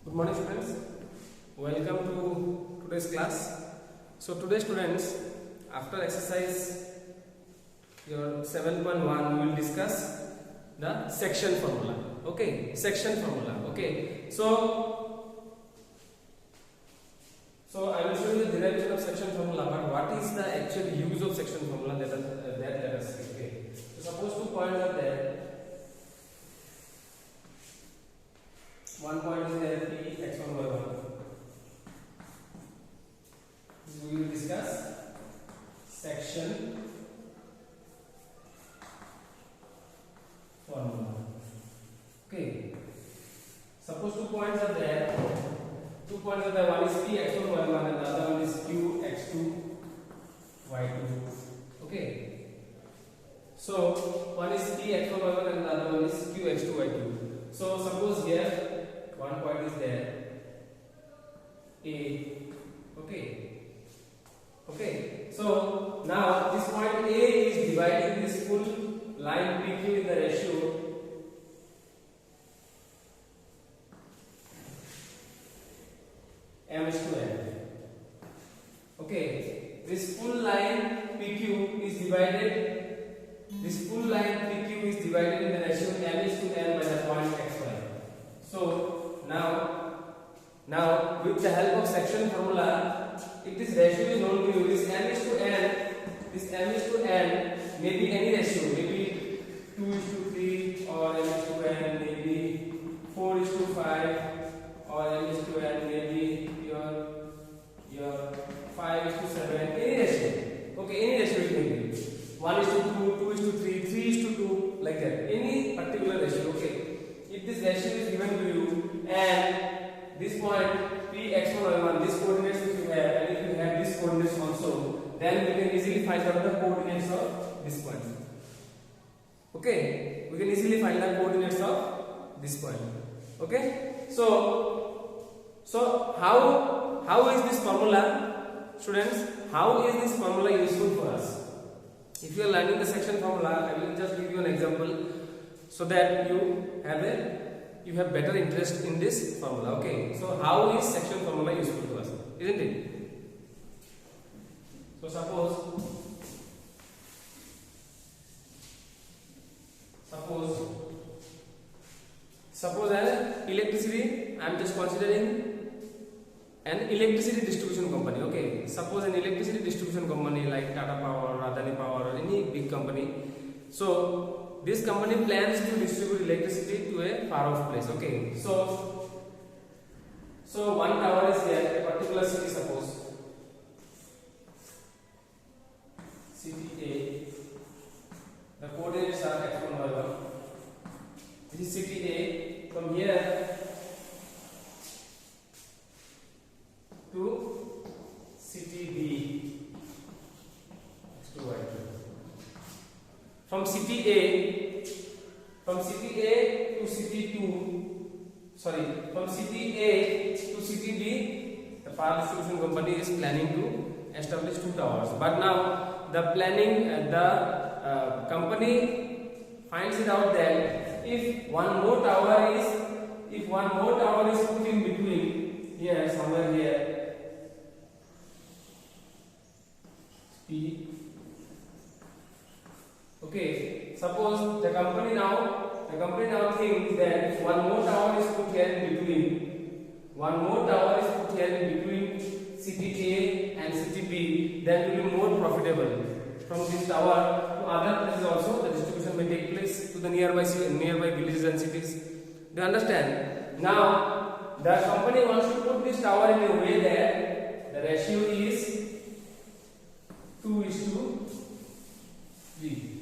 Good morning students, welcome to today's class. So today students, after exercise your 7.1 we will discuss the section formula. Okay, section formula. Okay, so I will show you the derivation of section formula, but what is the actual use of section formula, that let us see. Okay, so suppose 2 points are there. One point is there, P x1 y1. We will discuss section formula. Okay. Suppose 2 points are there. 2 points are there. One is P x1 y1 and the other one is Q x2 y2. Okay. So one is P x1 y1 and the other one is Q x2 y2. So suppose here one point is there, A. Okay. So now this point A is dividing this full line PQ in the ratio m is to n. Okay. This full line PQ is divided. This full line PQ is divided in the ratio m is to n by the point xy. So now with the help of section formula, if this ratio is known to you, this m is to n may be any ratio, maybe 2 is to 3 or m is to n, maybe 4 is to 5 or m is to n, maybe your 5 is to 7, any ratio. Okay, any ratio it may be. 1 is to 2, 2 is to 3, 3 is to 2, like that. Any particular ratio. Okay. If this ratio is given to you and this point P x1 y1, this coordinates if you have, and if you have this coordinates also, then we can easily find out the coordinates of this point. Okay, we can easily find the coordinates of this point. Okay, so how is this formula, students? How is this formula useful for us? If you are learning the section formula, I will just give you an example, so that you have better interest in this formula. Okay, so how is section formula useful to us, isn't it? So suppose as electricity, I am just considering an electricity distribution company. Okay, suppose an electricity distribution company like Tata Power, Adani Power, or any big company. So this company plans to distribute electricity to a far off place. Okay, so one tower is here, a particular city, suppose city A. The coordinates are x1 y1. This is city A. From here to city B, x2 y2. From city A to city B, the power distribution company is planning to establish 2 towers. But now the company finds it out that if one more tower is put in between here, somewhere here, P. Okay, suppose the company now thinks that if one more tower is put here in between city A and city B, then it will be more profitable. From this tower to other places also, the distribution may take place to the nearby villages and cities. Do you understand? Now the company wants to put this tower in a way that the ratio is 2:3.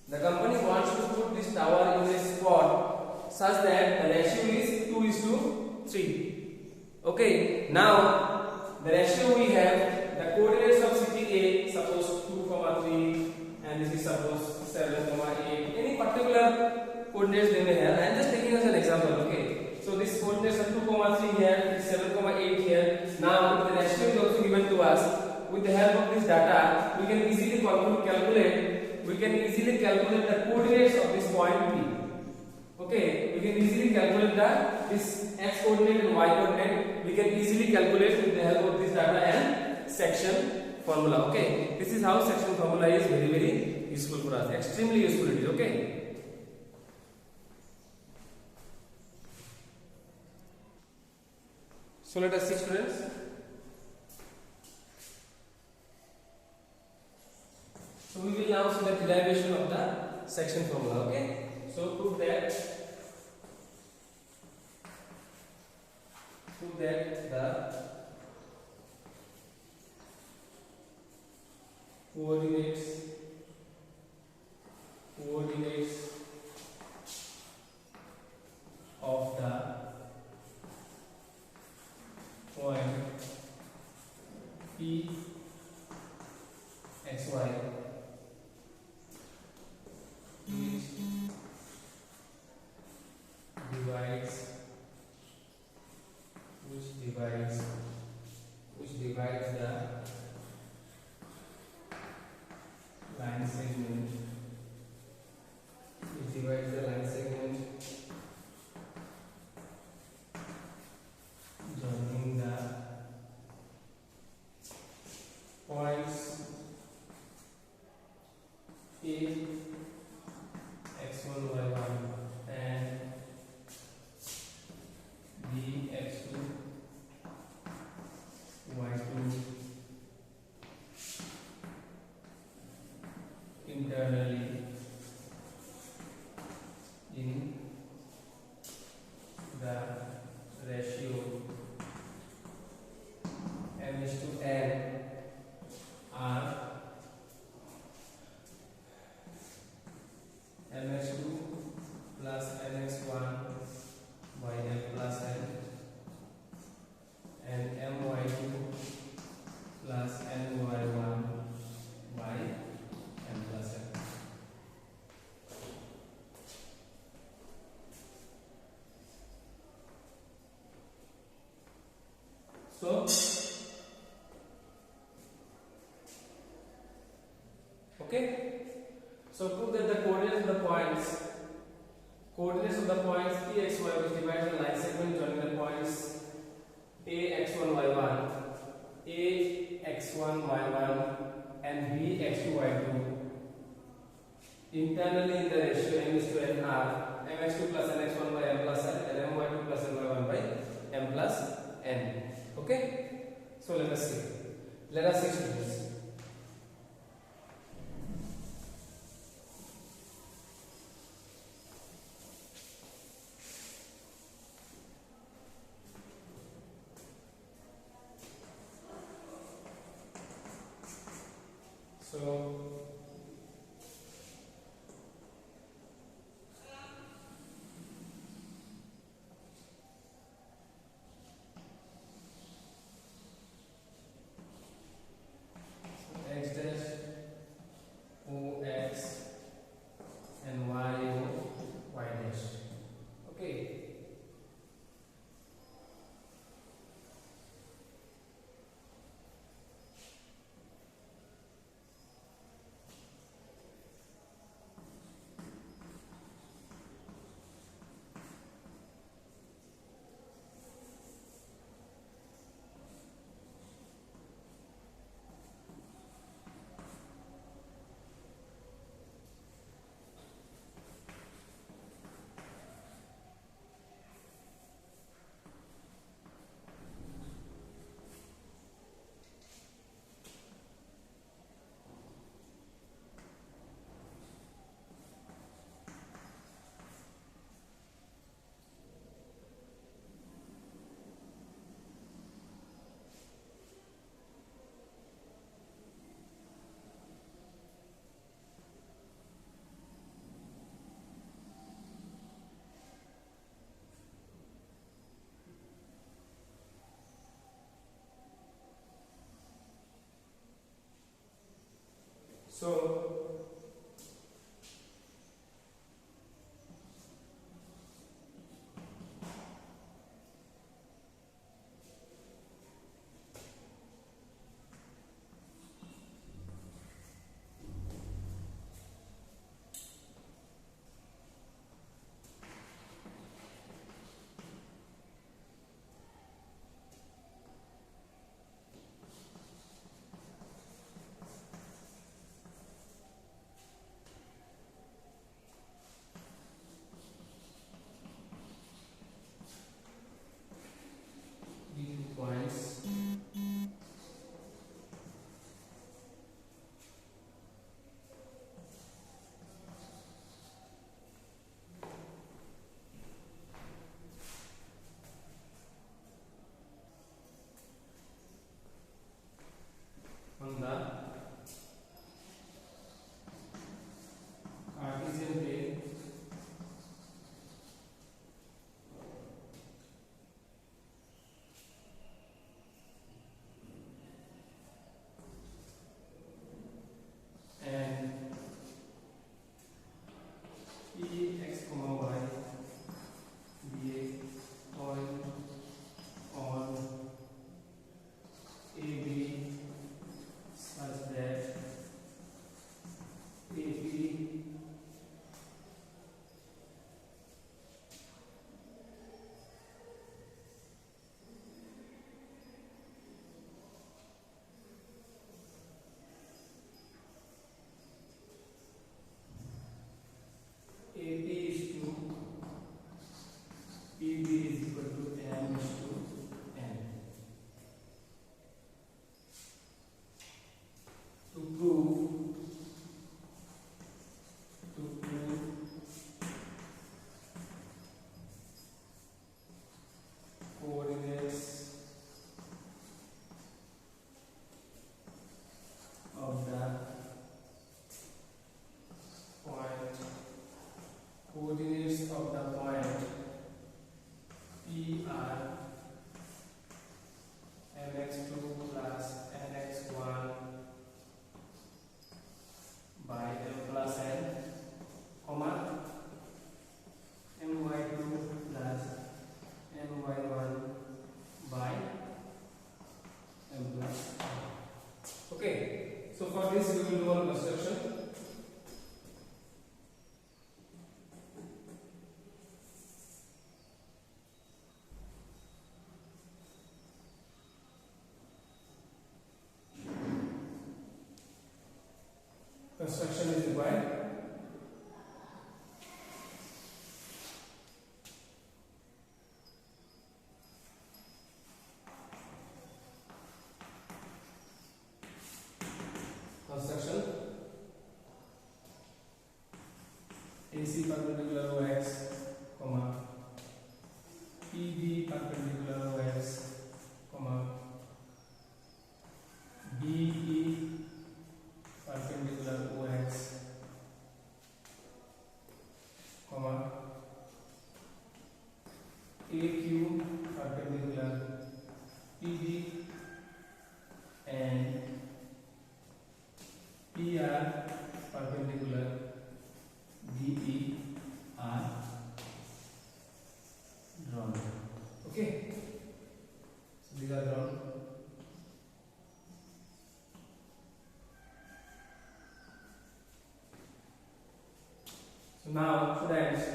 The company wants to put this tower in a spot such that the ratio is 2:3. Okay, now the ratio we have, the coordinates of city A, suppose 2, 3, and this is suppose 7, 8. Any particular coordinates they may have. I am just taking as an example. Okay, so this coordinates are 2, 3 here, 7, 8 here. Now the ratio is also given to us. With the help of this data, we can easily calculate the coordinates of this point P. Okay, we can easily calculate the this x coordinate and y coordinate we can easily calculate with the help of this data and section formula. Okay, this is how section formula is very useful for us, extremely useful it is. Okay, so let us see, students. So we will now see the derivation of the section formula. Okay, so prove that the coordinates of the point P x y which divides the line segment joining the points A x1 y1 and B x2 y2 internally in the ratio m:n are mx2 plus mx1 by m plus n and my2 plus my1 by m plus n. So okay, so prove that the coordinates of the points P x y which divides the line segment joining the points A x1 y1, A x1 y1 and B x2 y2 internally in the ratio m:n are mx2 plus nx1 by m plus n and my2 plus my1 by m plus n. Okay, so let us see students. So base of the point PR mx2 plus nx1 by m plus n, comma my2 plus my1 by m plus n. Okay, so for this we will do one construction. Construction is required. Construction AC perpendicular OX, comma PB perpendicular OX, comma BE perpendicular OX, comma AQ perpendicular PB and PR perpendicular DE are drawn. Okay, so these are drawn. So now students,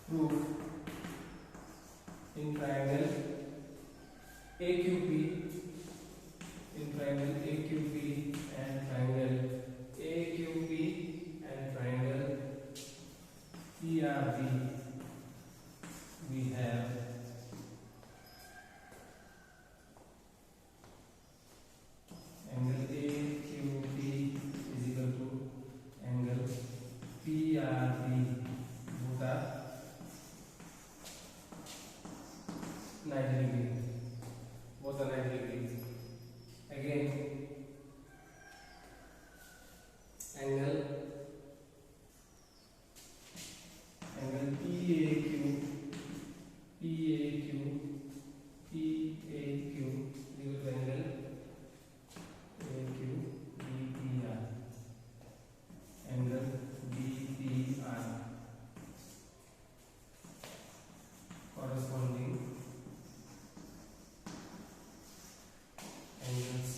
proof in triangle AQP, in triangle AQP and triangle AQP and triangle PRB, we have angle AQP is equal to angle PRB, both are 90 degrees, both are 90 degrees. Again, angle PAQ equal to angle AQ BPR, angle BPR corresponding angles.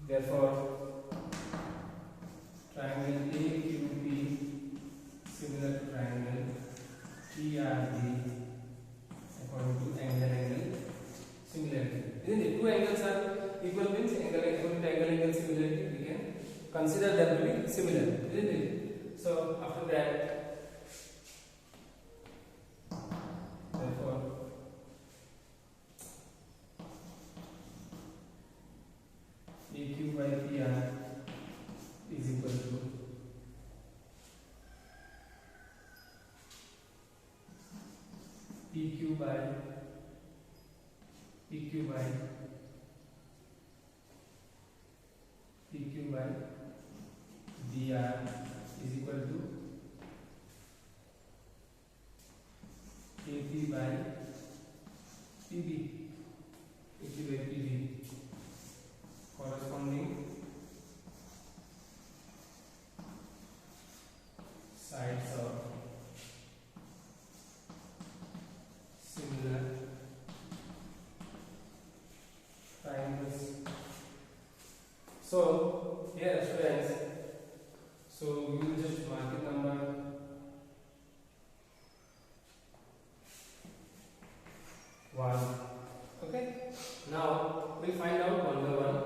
Therefore, triangle AQP similar to triangle PRB according to angle similarity. Isn't it? Two angles are equal means according to angle similarity we can consider them to be similar. Isn't it? So after that, therefore AQ by PR is equal to PQ by DR is equal to AP by PB, corresponding sides of similar triangles. So here students, so we will just mark it number 1. Okay, now we find out one by one.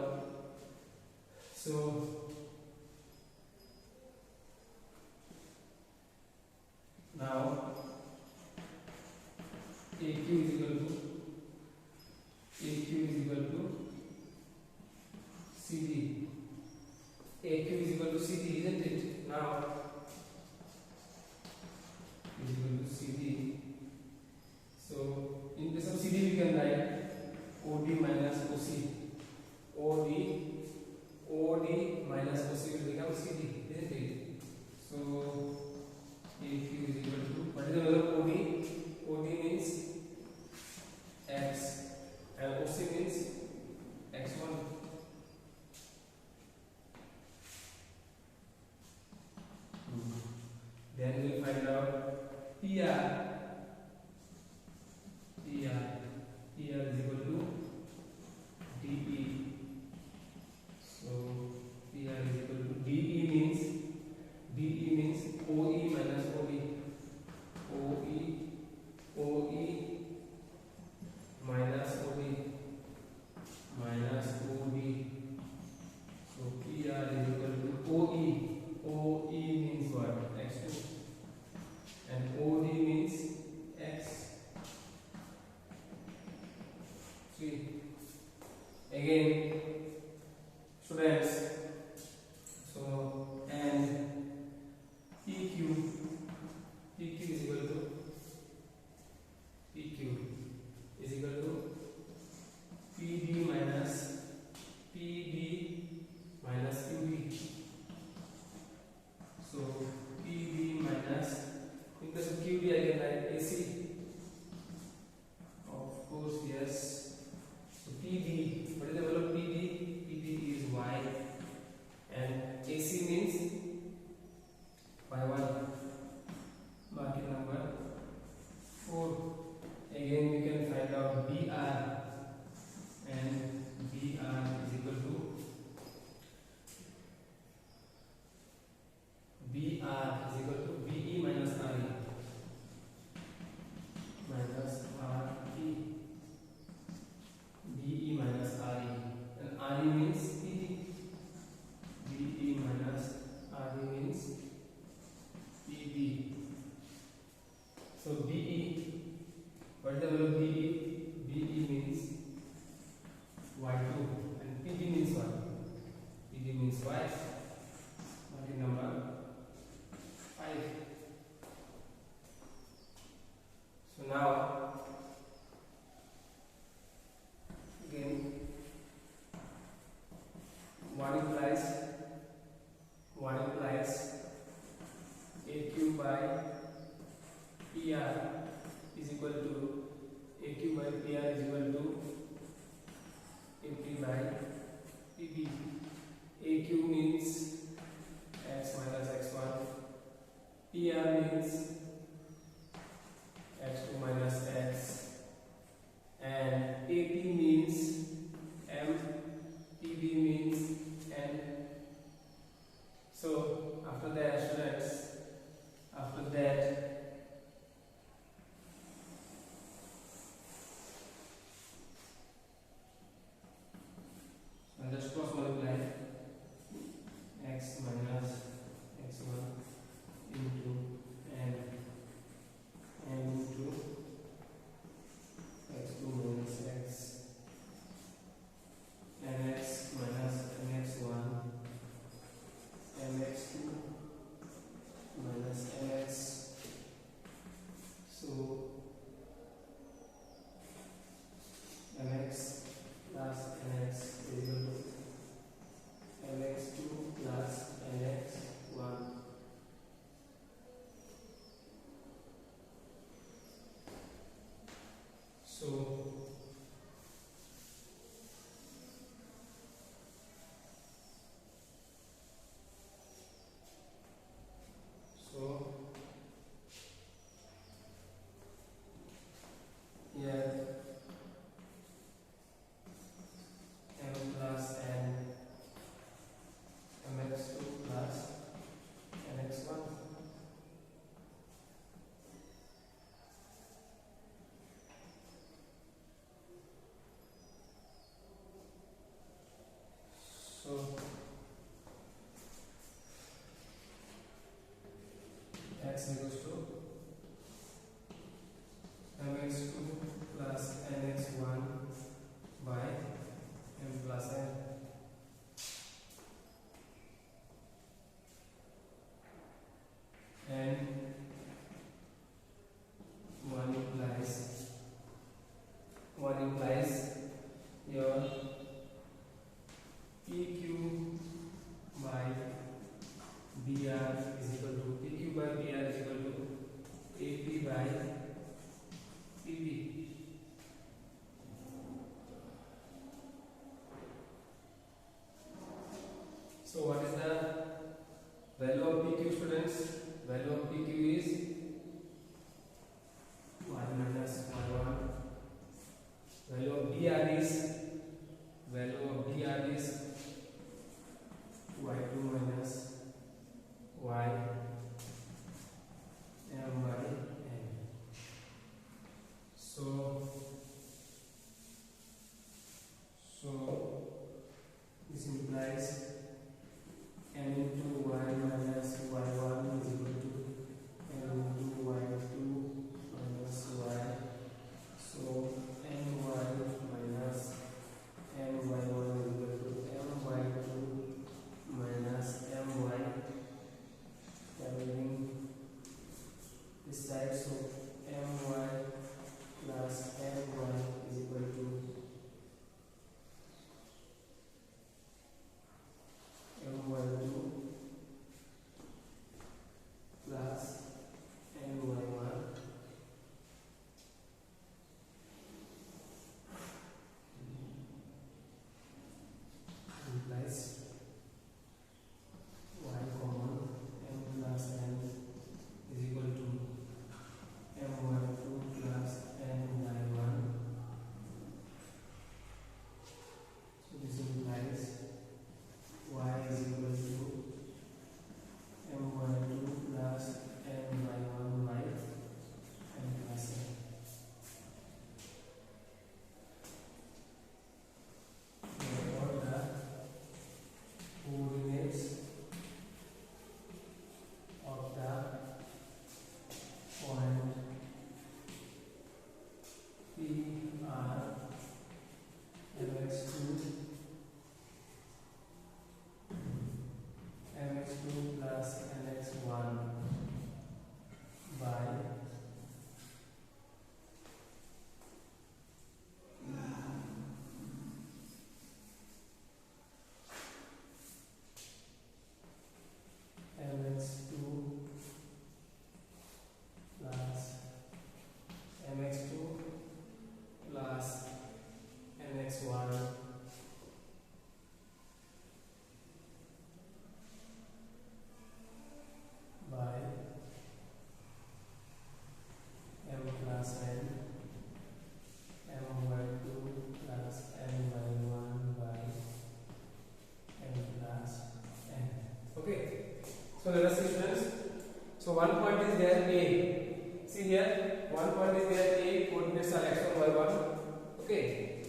So now AQ is equal to CD. AQ is equal to CD, isn't it? Now is equal to CD. So in place of CD we can write OD minus OC. OD minus OC OC will become CD, isn't it? So AQ is equal to, what is the value of OD? OD means X and OC means X1. Then we will find out PR. PR is equal to DE. So PR is equal to DE means OE minus OD. OE minus OD. So PR is equal to OE. OE means what? X2. And OD means X3. Again, students, so and PQ is equal to PD minus QD. So PD minus, in case of QD I can write AC. Of course, yes. So PD, what is the value of PD? PD is Y, and AC means Y1. Market number 4. Again we can find out BR, and BR is equal to BE minus RE. BE minus RE, and RE means PD. BE minus RE means PD. So BE, what is the value of BE? BE means Y2, and PD means what? PD means Y. Market number 5. So now again, what implies AQ by PR is equal to AQ by PR is equal to AP by PB. AQ means X minus X1. PR means X2 minus X, and AP means M, PB means N. So after that, students, and just cross multiply X minus X1 into N into X2 minus X, Nx minus Nx1, Nx2 minus Nx. So Nx plus Nx is equal to Nx2 plus Nx1. So here M plus N, Mx2 plus Nx1. So X equals to Mx2 plus Nx1 by M plus N. And one implies your PQ by BR is equal to PQ by PR is equal to AP by PB. So what is the value of PQ, students? Value of PQ is y minus y1. Value of BR is y2 minus y m by n. So this implies m into y minus y1 is equal to m into y2 minus y. So my minus my1 is equal to my2 minus my. Traveling this side, so my plus my is equal to my2 plus my1 implies y common m plus n is equal to my2 plus my1. So this implies y is equal to my2 plus my1 by m plus n. Therefore, the coordinates of the point P are mx2 plus mx1 by mx2 plus mx2 plus mx1 by m plus n, my2 plus my1 by m plus n. Okay, so let us see, students. So one point is there A. See here, one point is there A, coordinates are x1, y1. Okay,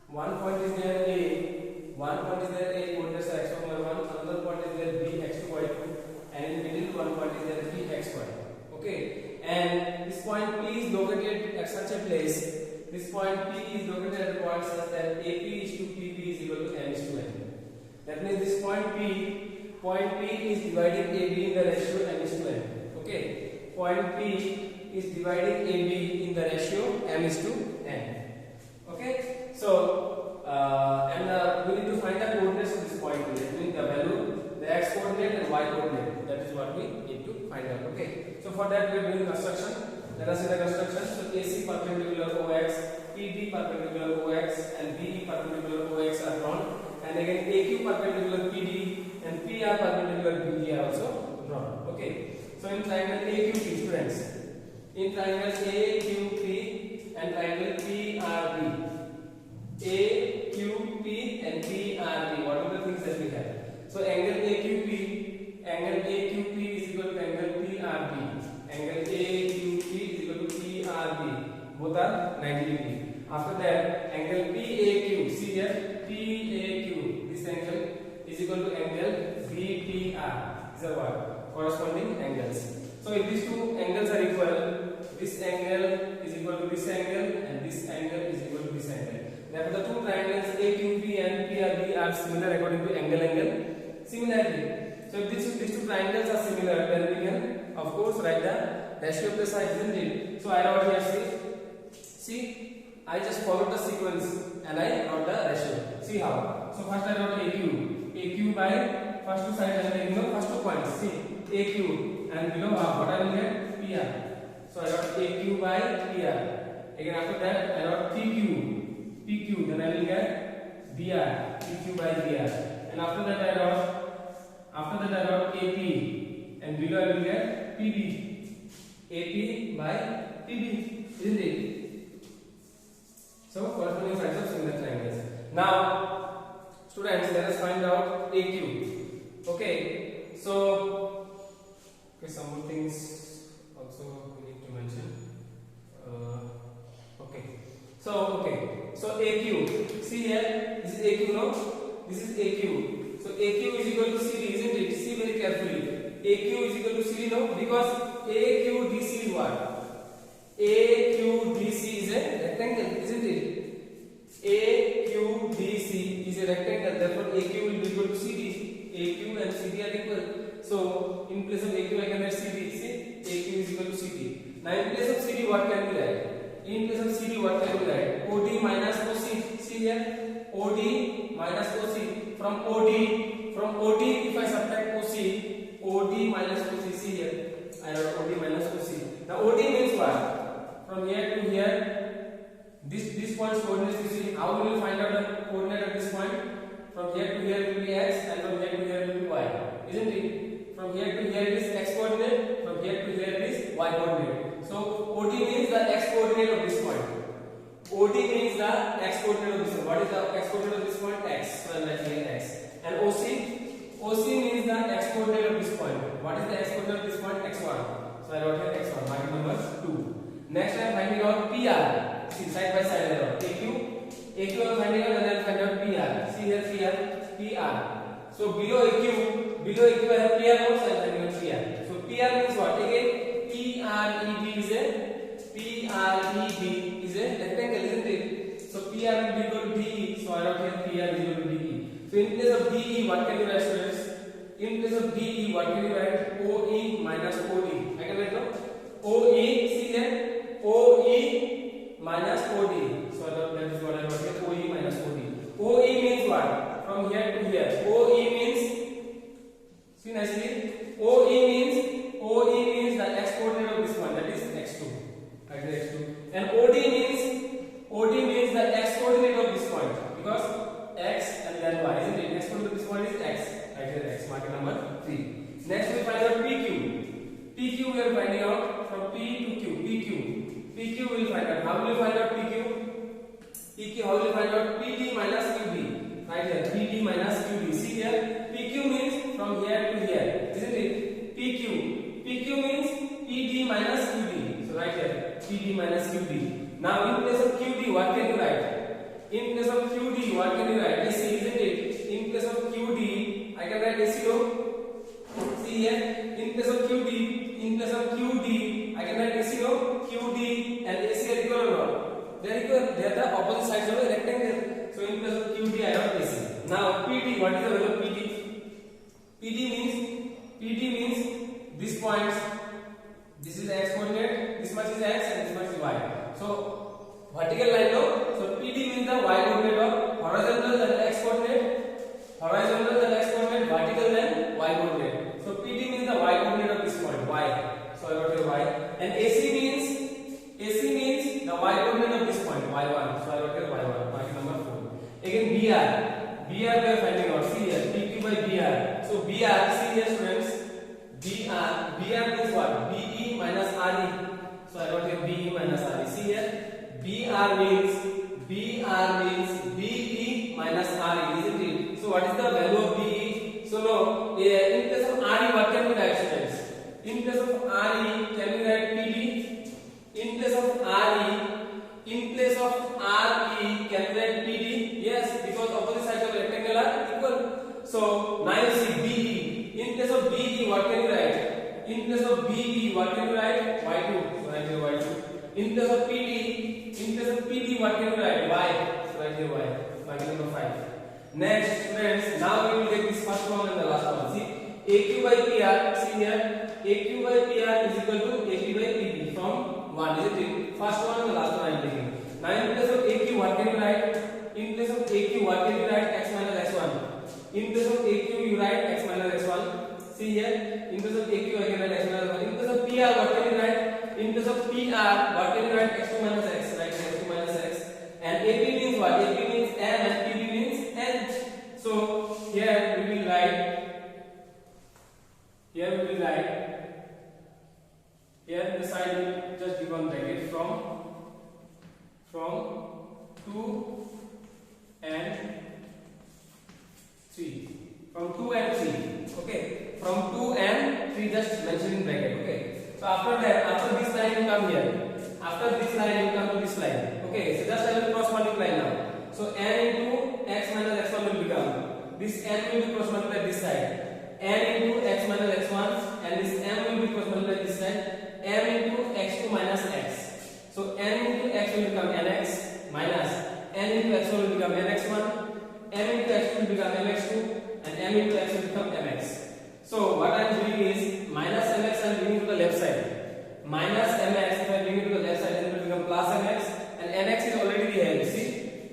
one point is there A, coordinates are x1, y1. Another point is there B, x2, y2, and in middle one point is there B, xy. Okay, and this point P is located at such a place. This point P is located at a point such that AP is to PB is equal to m is to n. That means this point P is dividing AB in the ratio m is to n. Okay, point P is dividing AB in the ratio m is to n. Okay, so we need to find the coordinates of this point P. That means the value, the x coordinate and y coordinate. That is what we need to find out. Okay, so for that we are doing construction. Let us see the construction. So AC perpendicular OX, PD perpendicular OX, and BE perpendicular OX are drawn. And again AQ perpendicular PD and PR perpendicular BD are also drawn. Okay, so in triangle AQP, students, in triangle AQP and triangle PRB, AQP and PRB, what are the things that we have? So angle AQP is equal to angle PRB. Angle AQP is equal to PRB. Both are 90 degree. After that, angle PAQ. See here, PAQ. This angle is equal to angle BPR. These are what? Corresponding angles. So if these two angles are equal, this angle is equal to this angle, and this angle is equal to this angle. Therefore, the two triangles AQP and PRB are similar according to angle. Similarly, so if these two triangles are similar, then we can of course write the ratio of the sides, isn't it? So I wrote here, see, I just followed the sequence and I wrote the ratio. See how? So first I wrote AQ AQ by first two side I am taking the first two points. See AQ and below what I will get PR. So I got AQ by PR. Again after that I got PQ. Then I will get BR. PQ by BR. And after that I got AP. And below I will get PB. AP by PB. Isn't it? So corresponding sides of similar triangles. Now, students, let us find out AQ. Okay. So, some more things also we need to mention. So AQ. See here, this is AQ, no? This is AQ. So AQ is equal to CD, isn't it? See very carefully. AQ is equal to CD, no? Because AQDC is what? AQDC is a rectangle, isn't it? AQDC is a rectangle. Therefore, AQ will be equal to CD. AQ and CD are equal. So in place of AQ, I can write CD. See, AQ is equal to CD. Now in place of CD, what can we write? In place of CD, what can we write? OD minus OC. See here, OD minus OC. From OD, if I subtract OC, OD minus OC. See here, I have OD minus OC. Now OD means what? From here to here, this point's coordinates. You see, how will you find out the coordinate of this point? From here to here will be x, and from here to here will be y, isn't it? From here to here is x coordinate. From here to here is y coordinate. So OD means the x coordinate of this point. OD means the x coordinate of this point. What is the x coordinate of this point? X. So I am writing x. And OC means the x coordinate of this point. What is the x coordinate of this point? X1. So I wrote here x1. Mark number 2. Next I am finding out PR. See, side by side I wrote AQ I am finding out, and I will find out PR. See here PR. So below AQ I have PR also. I am finding out PR. So PR means what? Again PREB is a rectangle, isn't it? So PR will be equal to DE. So I wrote here PR is equal to DE. So in place of DE, what can you write, students? In place of DE, what can you write? OE minus OD. I can write no? OE, see here, OE minus OD. So that is what I wrote here, OE minus OD. OE means what? From here to here. OE means, see nicely, OE means the x coordinate of this one, that is x2. Right there, x2. And OD means the x coordinate of this point, because x and then y, isn't it? Next coordinate of this point is x. Right here, x. Mark number 3. Next we find out PQ. PQ we are finding out from P to Q. PQ we will find out. How will you find out PQ? How will you find out PD minus QD? Right here, PD minus QD. See here, PQ means from here to here, isn't it? PQ means PD minus QD. So right here, PD minus QD. Now in place of QD, what can you write? In place of QD, what can you write? AC, isn't it? In place of QD, I can write AC. See here, in place of QD, I can write AC. QD and AC are equal or not? They are equal. They are the opposite sides of a rectangle. So in place of QD, I have AC. Now PD, what is the value of PD? PD means this points. This is the x coordinate. This much is x and this much is y. So vertical line, no? So PD means the y coordinate of horizontal and x coordinate. Horizontal and x coordinate, vertical and y coordinate. So PD means the y coordinate of this point, y. So I wrote here y. And AC means the y coordinate of this point, y1. So I wrote here y1. Mark number 4. Again BR we are finding out. See here, PQ by BR. So BR, see here students. BR means what? BE minus RE. So I wrote here BE minus RE. See here, BR means BE minus RE, isn't it? So what is the value of BE? So now in place of RE, what can we write, students? In place of RE, can we write PD? In place of RE, can we write PD? Yes, because opposite sides of rectangle are equal. So now you see BE. In place of BE, what can you write? In place of BE, what can you write? Y2. So write here Y2. In place of PD, what can you write? Y. So write here Y. Mark number 5. Next, students, now we will take this first one and the last one. See, AQ by PR. See here, AQ by PR is equal to AP by PB from 1. Isn't it? First one and the last one I am taking. Now in place of AQ, what can you write? In place of AQ, what can you write? X minus X1. In In case of AQ, you write x minus x1. See here, in case of AQ, I can write x minus x1. In case of PR, what can you write? In case of PR, what can you write? x2 minus x, right? x2 minus x. And AP means what? AP means m and PB means n. So here we will write. Here the side will just give one bracket from 2 and 3. From 2 and 3. Okay. From 2 and 3 just mention in bracket. Okay. So after that, after this line you come here. After this line you come to this line. Okay. So just I will cross multiply now. So n into x minus x1 will become. This n will be cross multiplied this side. n into x minus x1 and this m will be cross multiplied this side. m into x2 minus x. So n into x will become nx minus n into x1 will become nx1, m into x2 will become mx2, and m into x will become mx. So what I am doing is minus mx I am bringing to the left side. Minus mx if I bring it to the left side, then it will become plus mx, and nx is already here. You see,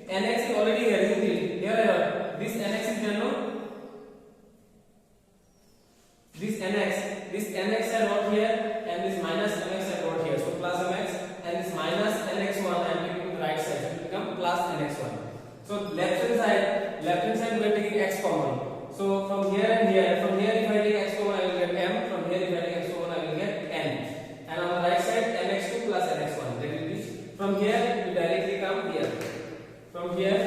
nx is already here, isn't it? Here I have this nx is there, no? This nx I wrote here, and this minus mx I wrote here. So plus mx, and this minus nx1 I am taking to the right side. So it will become plus nx1. So left hand side we are taking x common. So from here and here, from here if I take x common I will get m. From here if I take x common I will get n. And on the right side mx2 plus nx1. That will be from here you directly come here. From here,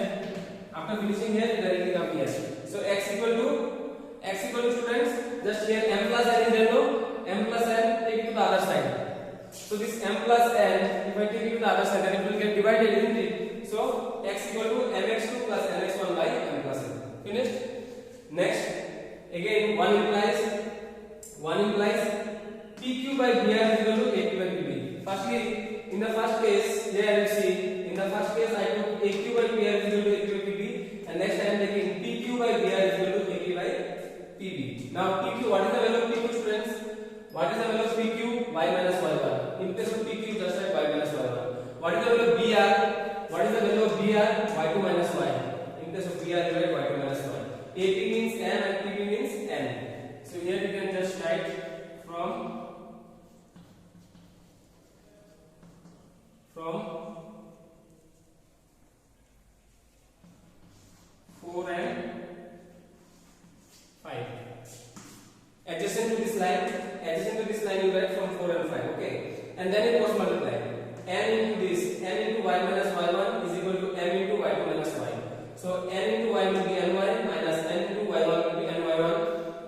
after finishing here you directly come here. So x equal to students, just here m plus n is there, no? M plus n, take it to the other side. So this m plus n, if I take it to the other side, then it will get divided, isn't it? So x equal to mx2 plus nx1 by m plus n. Finished? Next, again one implies pq by br is equal to aq by pb. Firstly, in the first case, here you see, in the first case I took aq by br is equal to aq by pb, and next I am taking pq by br is equal to aq by pb. Now pq, what is the value of pq, students? What is the value of pq? Y minus y1. In case of pq, just write y minus y1. What is the value of br? What is the value of br? Y2 minus y. In case of br, you write y2 minus y. AP means m and PB means n. So here you can just write from 4 and 5. Adjacent to this line you write from 4 and 5. Okay. And then you cross multiply. n into this, n into y minus y1 is equal to m into y2 minus y. So n into y will be ny minus n into y1 will be ny1.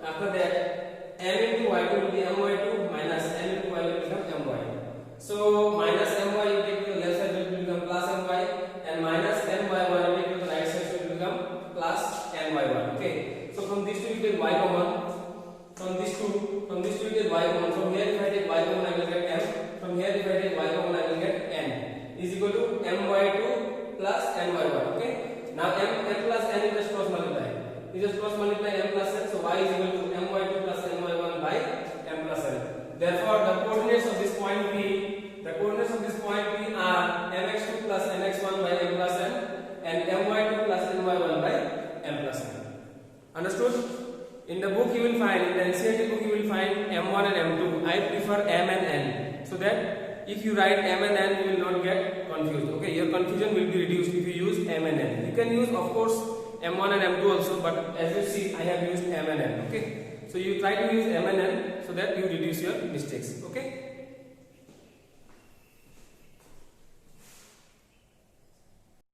After that, m into y2 will be my2 minus n into y will become my. So minus my you take to the left side will become plus my, and minus my1 you take to the right side so it will become plus my1. Okay. So from these two you take y common. From these two you take y common. From here if I take y common I will get m. From here if I take y common I will get n is equal to my2 plus my1. Okay. Now m plus n is just cross multiply. You just cross multiply m plus n. So y is equal to my2 plus my1 by m plus n. Therefore, the coordinates of this point P are mx2 plus nx1 by m plus n and my2 plus my1 by m plus n. Understood? In the book you will find, in the NCERT book you will find m1 and m2. I prefer m and n, so that if you write m and n you will not get confused. Okay, your confusion will be reduced if you use m and n. You can use of course m1 and m2 also, but as you see I have used m and n. Okay, so you try to use m and n so that you reduce your mistakes. Okay.